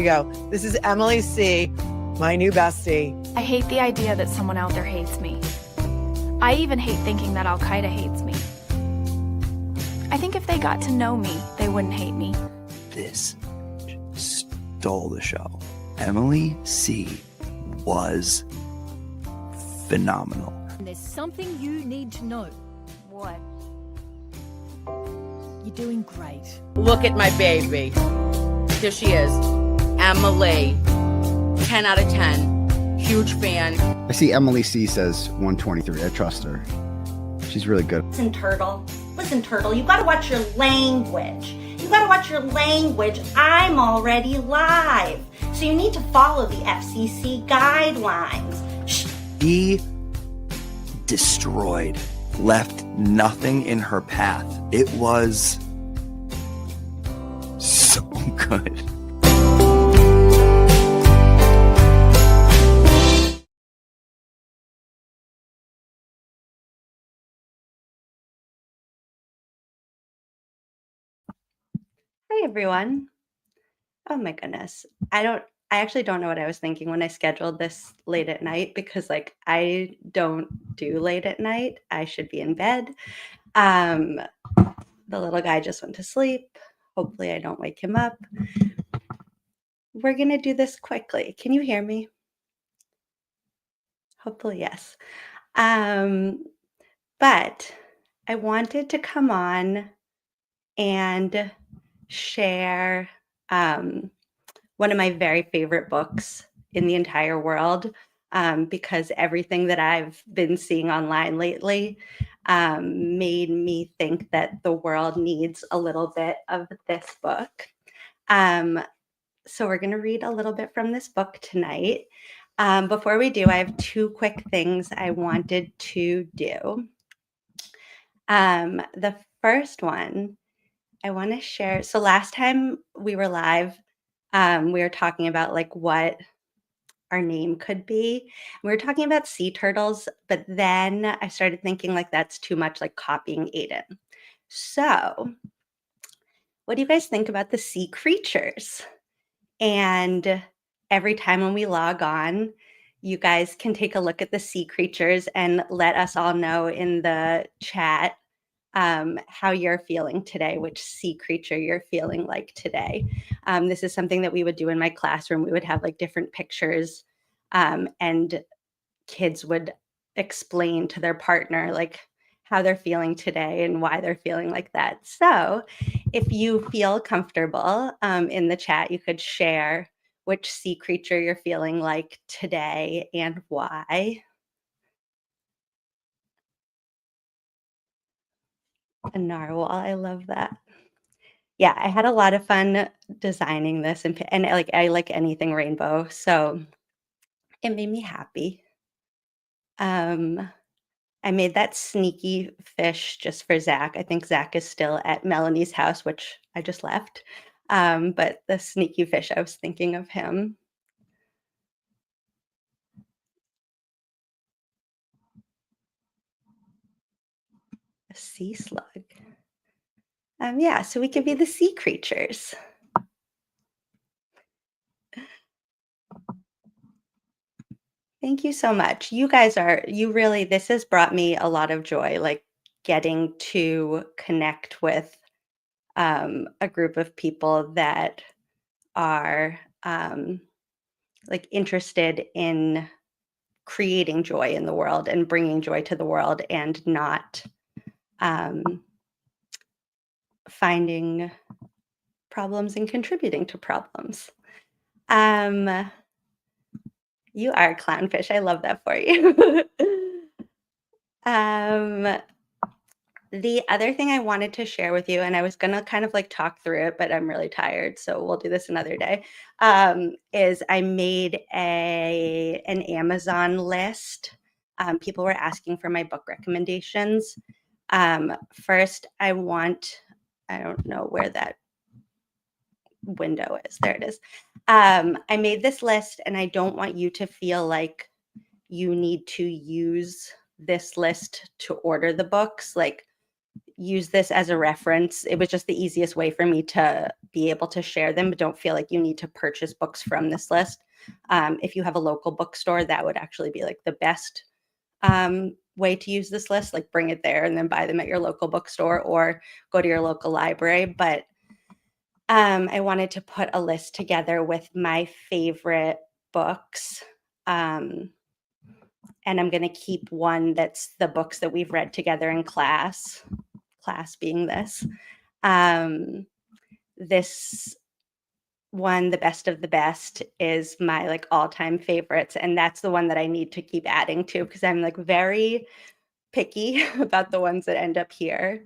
you go. This is Emily C., my new bestie. I hate the idea that someone out there hates me. I even hate thinking that Al-Qaeda hates me. I think if they got to know me, they wouldn't hate me. This stole the show. Emily C. was phenomenal. There's something you need to know. What? You're doing great. Look at my baby. Here she is. Emily. 10 out of 10. Huge fan. I see Emily C says 123. I trust her. She's really good. Listen, Turtle, you gotta watch your language. I'm already live. So you need to follow the FCC guidelines. He destroyed, left nothing in her path. It was so good. Hi, everyone. Oh my goodness. I actually don't know what I was thinking when I scheduled this late at night because I don't do late at night. I should be in bed. The little guy just went to sleep. Hopefully I don't wake him up. We're going to do this quickly. Can you hear me? Hopefully, yes. But I wanted to come on and share one of my very favorite books in the entire world because everything that I've been seeing online lately made me think that the world needs a little bit of this book. So we're going to read a little bit from this book tonight. Before we do, I have two quick things I wanted to do. The first one I want to share. So last time we were live, we were talking about what our name could be. We were talking about sea turtles, but then I started thinking that's too much like copying Aiden. So what do you guys think about the sea creatures? And every time when we log on, you guys can take a look at the sea creatures and let us all know in the chat how you're feeling today, which sea creature you're feeling like today. This is something that we would do in my classroom. We would have different pictures and kids would explain to their partner how they're feeling today and why they're feeling like that. So if you feel comfortable in the chat, you could share which sea creature you're feeling like today and why. A narwhal, I love that. Yeah, I had a lot of fun designing this and I like anything rainbow, so it made me happy. I made that sneaky fish just for Zach. I think Zach is still at Melanie's house, which I just left. But the sneaky fish, I was thinking of him. A sea slug. Yeah, so we could be the sea creatures. Thank you so much. You guys this has brought me a lot of joy, getting to connect with a group of people that are interested in creating joy in the world and bringing joy to the world and not finding problems and contributing to problems. You are a clownfish. I love that for you. The other thing I wanted to share with you, and I was going to kind of talk through it, but I'm really tired, so we'll do this another day, is I made an Amazon list. People were asking for my book recommendations. First, I don't know where that window is. There it is. I made this list and I don't want you to feel like you need to use this list to order the books. use this as a reference. It was just the easiest way for me to be able to share them, but don't feel like you need to purchase books from this list. If you have a local bookstore, that would actually be like the best way to use this list, like bring it there and then buy them at your local bookstore or go to your local library. But I wanted to put a list together with my favorite books. And I'm going to keep one that's the books that we've read together in class being this. This one, The Best of the Best, is my like all-time favorites. And that's the one that I need to keep adding to because I'm like very picky about the ones that end up here.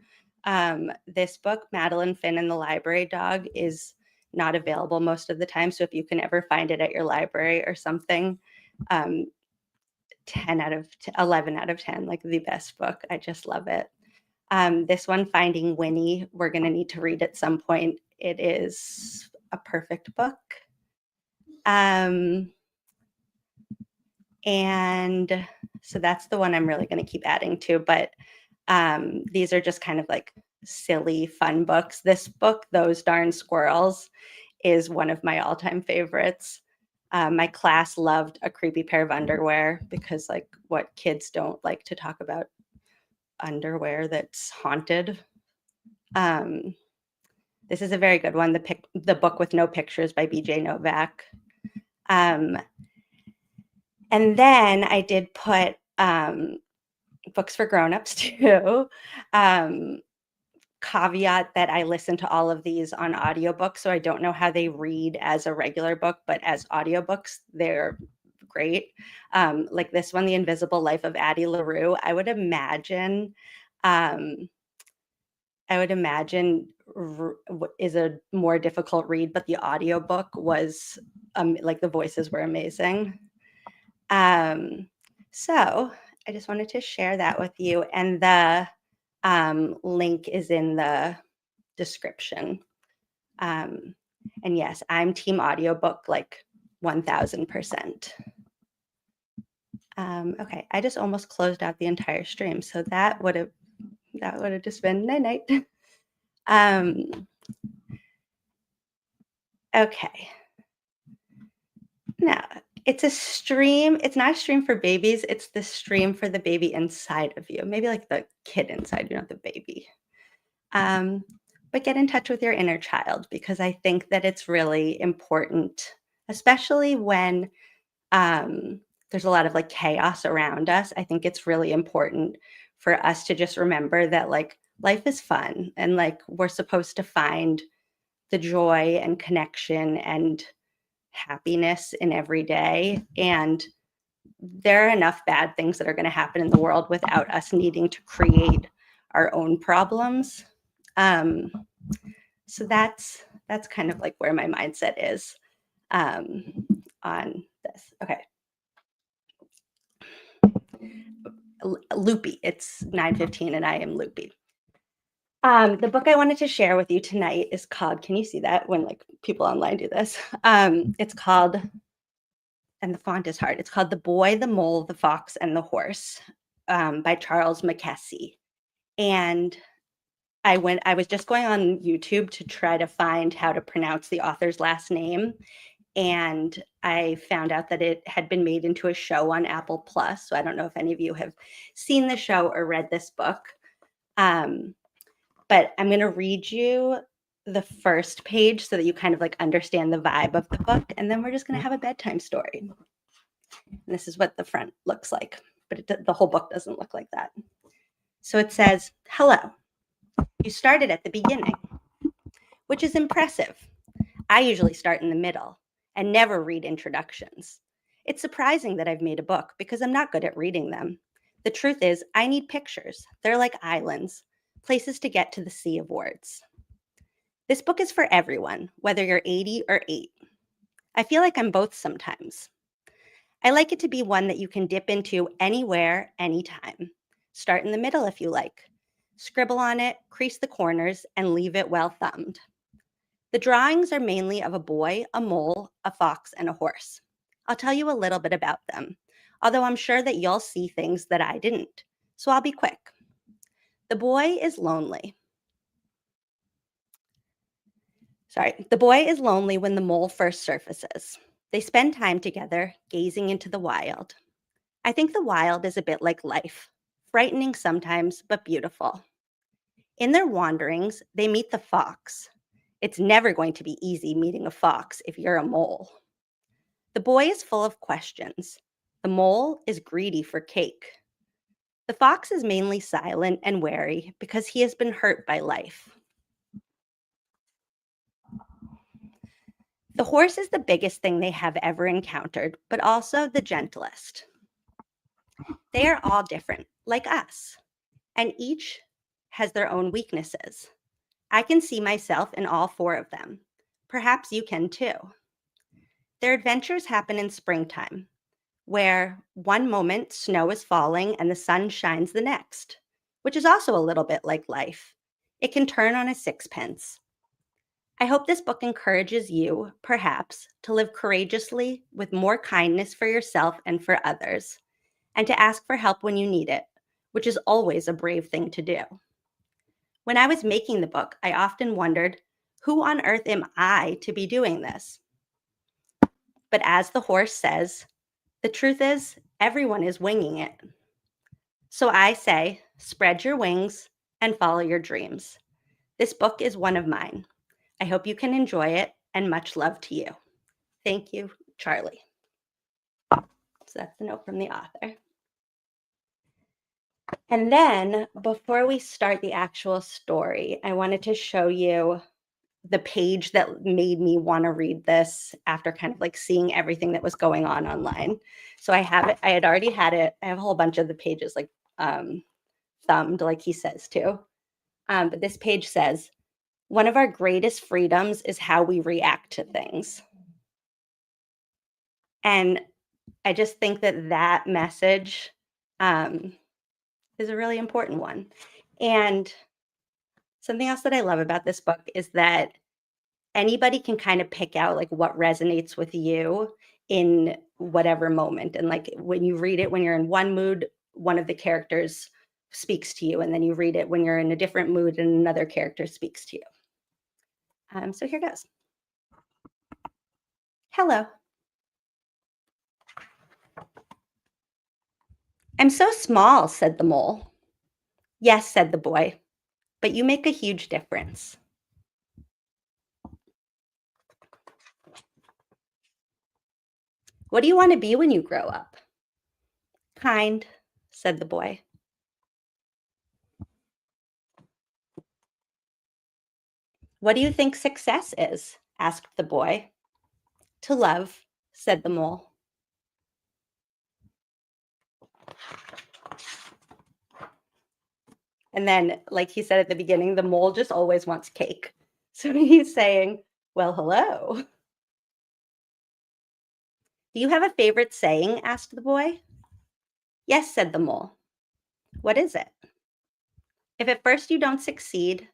This book, Madeline Finn and the Library Dog, is not available most of the time. So if you can ever find it at your library or something, 11 out of 10, like the best book. I just love it. This one, Finding Winnie, we're going to need to read at some point. It is a perfect book. And so that's the one I'm really going to keep adding to. But these are just kind of like silly, fun books. This book, Those Darn Squirrels, is one of my all-time favorites. My class loved A Creepy Pair of Underwear because like what kids don't like to talk about underwear that's haunted. This is a very good one. The Book with No Pictures by B.J. Novak. And then I did put books for grownups too. Caveat that I listen to all of these on audiobooks, so I don't know how they read as a regular book, but as audiobooks, they're great. Like this one, The Invisible Life of Addie LaRue. I would imagine is a more difficult read, but the audiobook was like the voices were amazing. So I just wanted to share that with you, and the link is in the description. And yes, I'm team audiobook like 1000%. Okay, I just almost closed out the entire stream, so that would have just been night. Okay. Now, it's a stream. It's not a stream for babies. It's the stream for the baby inside of you. Maybe like the kid inside you, not the baby. But get in touch with your inner child because I think that it's really important, especially when there's a lot of like chaos around us. I think it's really important for us to just remember that like life is fun and like we're supposed to find the joy and connection and happiness in every day. And there are enough bad things that are going to happen in the world without us needing to create our own problems. So that's kind of like where my mindset is on this. Okay. Loopy. It's 9:15 and I am loopy. The book I wanted to share with you tonight is called, can you see that when like people online do this? It's called, and the font is hard, it's called The Boy, the Mole, the Fox, and the Horse by Charles Mackesy. And I was just going on YouTube to try to find how to pronounce the author's last name. And I found out that it had been made into a show on Apple Plus. So I don't know if any of you have seen the show or read this book. But I'm going to read you the first page so that you kind of like understand the vibe of the book. And then we're just going to have a bedtime story. And this is what the front looks like, but the whole book doesn't look like that. So it says, hello, you started at the beginning, which is impressive. I usually start in the middle and never read introductions. It's surprising that I've made a book because I'm not good at reading them. The truth is, I need pictures. They're like islands, places to get to the sea of words. This book is for everyone, whether you're 80 or 8. I feel like I'm both sometimes. I like it to be one that you can dip into anywhere, anytime. Start in the middle if you like. Scribble on it, crease the corners, and leave it well thumbed. The drawings are mainly of a boy, a mole, a fox, and a horse. I'll tell you a little bit about them, although I'm sure that you'll see things that I didn't, so I'll be quick. The boy is lonely. The boy is lonely when the mole first surfaces. They spend time together, gazing into the wild. I think the wild is a bit like life, frightening sometimes, but beautiful. In their wanderings, they meet the fox. It's never going to be easy meeting a fox if you're a mole. The boy is full of questions. The mole is greedy for cake. The fox is mainly silent and wary because he has been hurt by life. The horse is the biggest thing they have ever encountered, but also the gentlest. They are all different, like us, and each has their own weaknesses. I can see myself in all 4 of them. Perhaps you can too. Their adventures happen in springtime, where one moment snow is falling and the sun shines the next, which is also a little bit like life. It can turn on a sixpence. I hope this book encourages you, perhaps, to live courageously with more kindness for yourself and for others, and to ask for help when you need it, which is always a brave thing to do. When I was making the book, I often wondered, who on earth am I to be doing this? But as the horse says, the truth is, everyone is winging it. So I say, spread your wings and follow your dreams. This book is one of mine. I hope you can enjoy it, and much love to you. Thank you, Charlie. So that's the note from the author. And then, before we start the actual story, I wanted to show you the page that made me want to read this after kind of like seeing everything that was going on online. So I have it. I had already had it. I have a whole bunch of the pages like thumbed, like he says too. But this page says, one of our greatest freedoms is how we react to things. And I just think that that message is a really important one. And something else that I love about this book is that anybody can kind of pick out like what resonates with you in whatever moment. And like when you read it, when you're in one mood, one of the characters speaks to you. And then you read it when you're in a different mood and another character speaks to you. So here goes. Hello. I'm so small, said the mole. Yes, said the boy, but you make a huge difference. What do you want to be when you grow up? Kind, said the boy. What do you think success is? Asked the boy. To love, said the mole. And then, like he said at the beginning, the mole just always wants cake. So he's saying, well, hello. Do you have a favorite saying? Asked the boy. Yes, said the mole. What is it? If at first you don't succeed,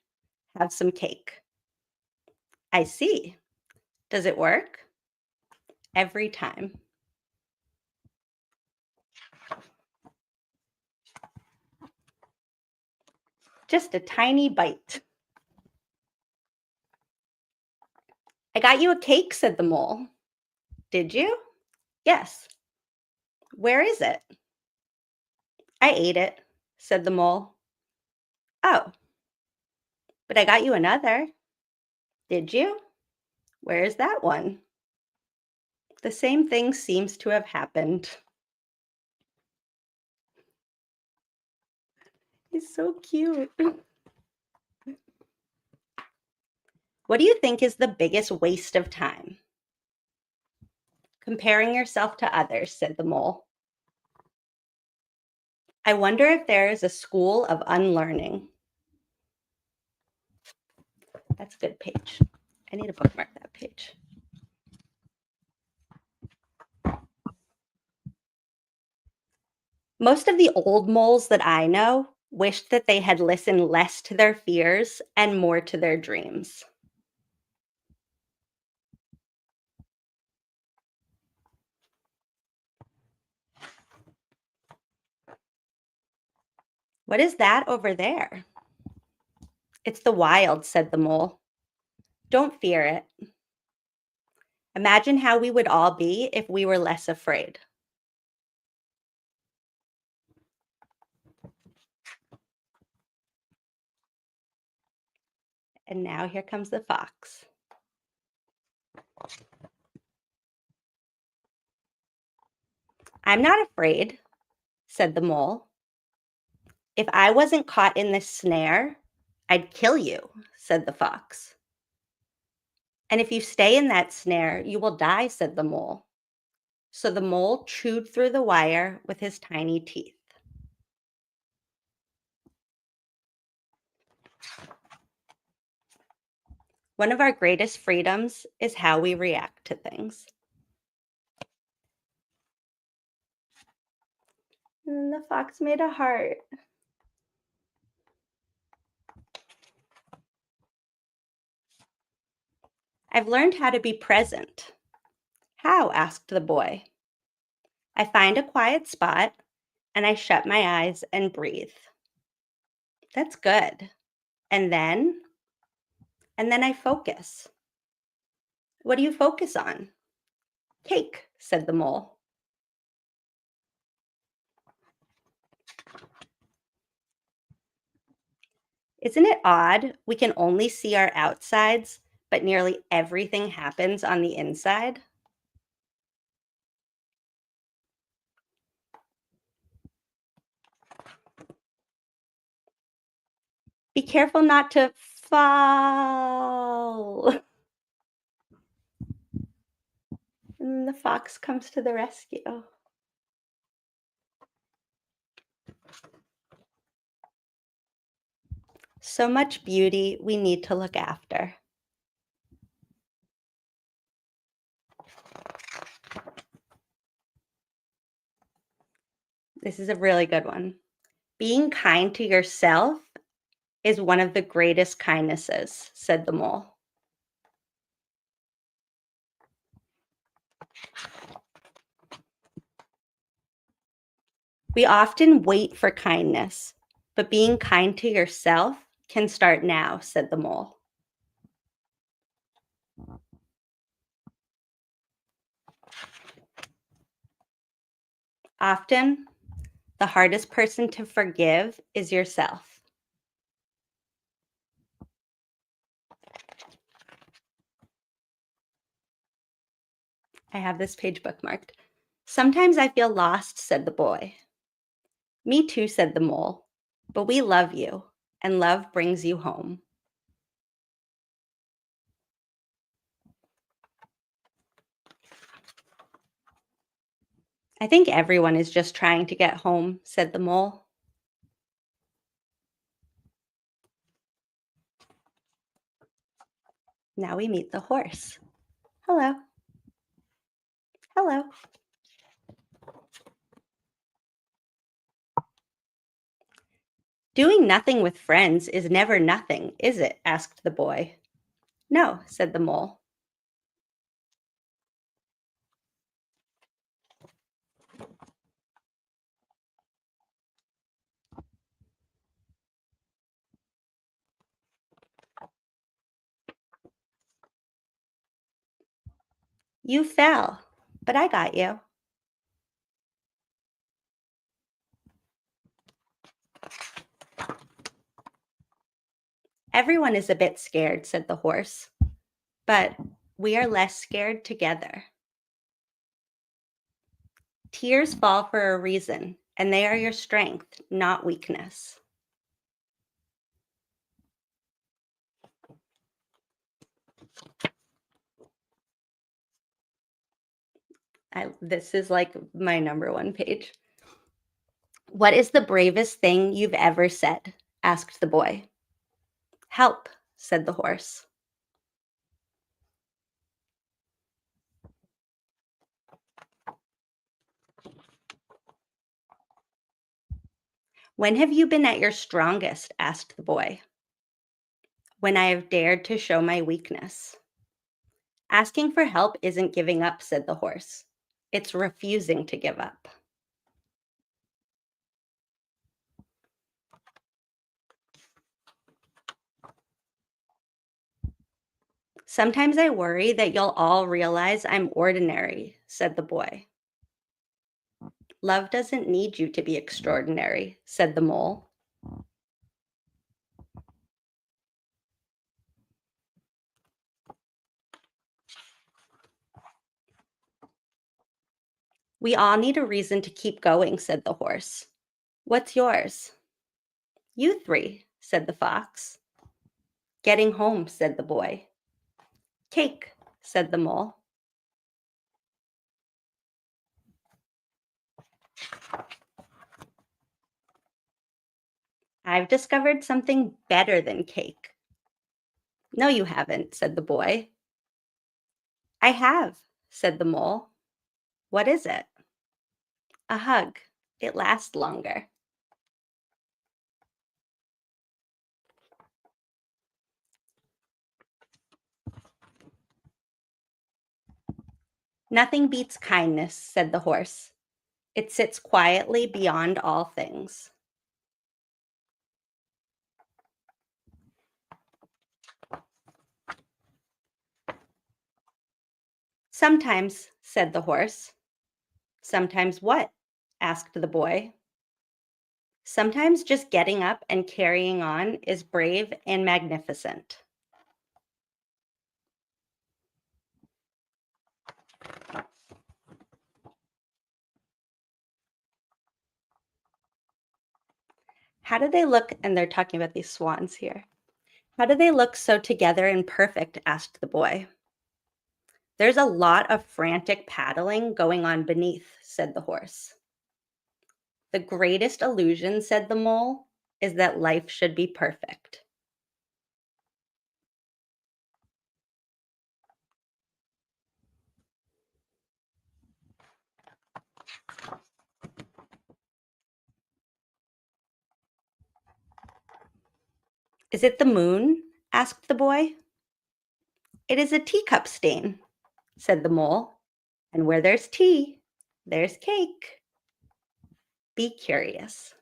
have some cake. I see. Does it work? Every time. Just a tiny bite. I got you a cake, said the mole. Did you? Yes. Where is it? I ate it, said the mole. Oh, but I got you another. Did you? Where is that one? The same thing seems to have happened. He's so cute. What do you think is the biggest waste of time? Comparing yourself to others, said the mole. I wonder if there is a school of unlearning. That's a good page. I need to bookmark that page. Most of the old moles that I know wished that they had listened less to their fears and more to their dreams. What is that over there? It's the wild, said the mole. Don't fear it. Imagine how we would all be if we were less afraid. And now here comes the fox. I'm not afraid, said the mole. If I wasn't caught in this snare, I'd kill you, said the fox. And if you stay in that snare, you will die, said the mole. So the mole chewed through the wire with his tiny teeth. One of our greatest freedoms is how we react to things. And the fox made a heart. I've learned how to be present. How? Asked the boy. I find a quiet spot and I shut my eyes and breathe. That's good. And then I focus. What do you focus on? Cake, said the mole. Isn't it odd? We can only see our outsides, but nearly everything happens on the inside. Be careful not to fall. And the fox comes to the rescue. So much beauty we need to look after. This is a really good one. Being kind to yourself is one of the greatest kindnesses, said the mole. We often wait for kindness, but being kind to yourself can start now, said the mole. Often, the hardest person to forgive is yourself. I have this page bookmarked. Sometimes I feel lost, said the boy. Me too, said the mole, but we love you, and love brings you home. I think everyone is just trying to get home, said the mole. Now we meet the horse. Hello. Hello. Doing nothing with friends is never nothing, is it? Asked the boy. No, said the mole. You fell, but I got you. Everyone is a bit scared, said the horse, but we are less scared together. Tears fall for a reason, and they are your strength, not weakness. This is like my number one page. What is the bravest thing you've ever said? Asked the boy. Help, said the horse. When have you been at your strongest? Asked the boy. When I have dared to show my weakness. Asking for help isn't giving up, said the horse. It's refusing to give up. Sometimes I worry that you'll all realize I'm ordinary, said the boy. Love doesn't need you to be extraordinary, said the mole. We all need a reason to keep going, said the horse. What's yours? You three, said the fox. Getting home, said the boy. Cake, said the mole. I've discovered something better than cake. No, you haven't, said the boy. I have, said the mole. What is it? A hug. It lasts longer. Nothing beats kindness, said the horse. It sits quietly beyond all things. Sometimes, said the horse. Sometimes what? Asked the boy. Sometimes just getting up and carrying on is brave and magnificent. How do they look? And they're talking about these swans here. How do they look so together and perfect? Asked the boy. There's a lot of frantic paddling going on beneath, said the horse. The greatest illusion, said the mole, is that life should be perfect. Is it the moon? Asked the boy. It is a teacup stain, said the mole. And where there's tea, there's cake. Be curious.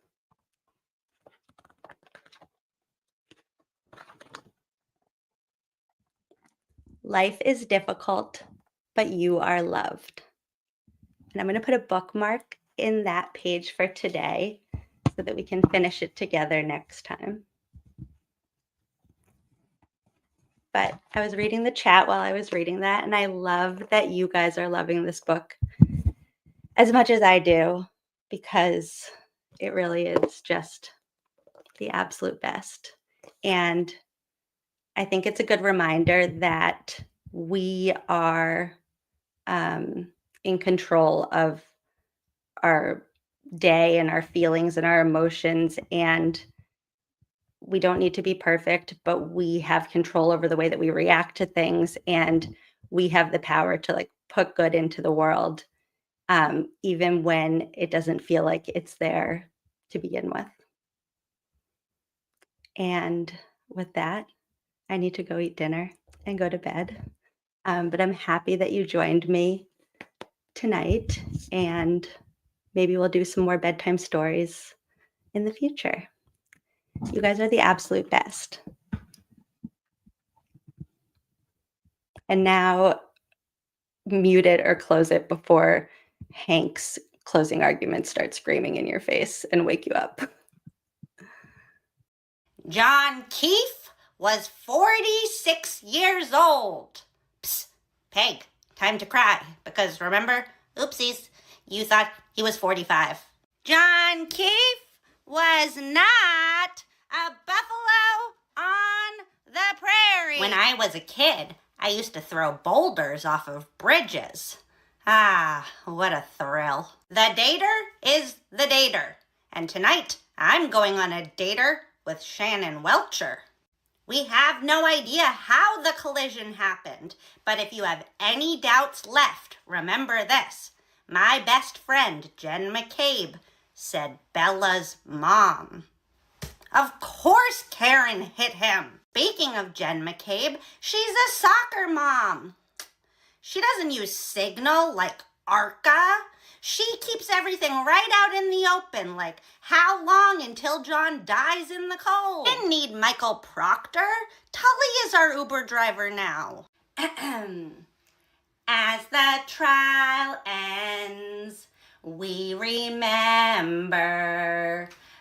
Life is difficult, but you are loved. And I'm going to put a bookmark in that page for today so that we can finish it together next time. But I was reading the chat while I was reading that, and I love that you guys are loving this book as much as I do, because it really is just the absolute best. And I think it's a good reminder that we are in control of our day and our feelings and our emotions, and we don't need to be perfect, but we have control over the way that we react to things, and we have the power to put good into the world, even when it doesn't feel like it's there to begin with. And with that, I need to go eat dinner and go to bed. But I'm happy that you joined me tonight, and maybe we'll do some more bedtime stories in the future. You guys are the absolute best. And now mute it or close it before Hank's closing argument starts screaming in your face and wake you up. John Keefe was 46 years old. Psst, Peg, time to cry, because remember, oopsies, you thought he was 45. John Keefe was not a buffalo on the prairie. When I was a kid, I used to throw boulders off of bridges. Ah, what a thrill. The dater is the dater. And tonight, I'm going on a dater with Shannon Welcher. We have no idea how the collision happened, but if you have any doubts left, remember this. My best friend, Jen McCabe, said Bella's mom. Of course Karen hit him. Speaking of Jen McCabe, she's a soccer mom. She doesn't use Signal like Arca. She keeps everything right out in the open, like how long until John dies in the cold. Didn't need Michael Proctor. Tully is our Uber driver now. As the trial ends, we remember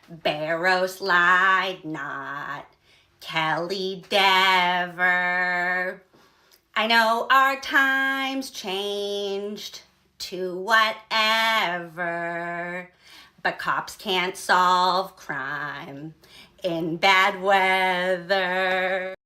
Barrows lied not, Kelly Dever. I know our times changed to whatever, but cops can't solve crime in bad weather.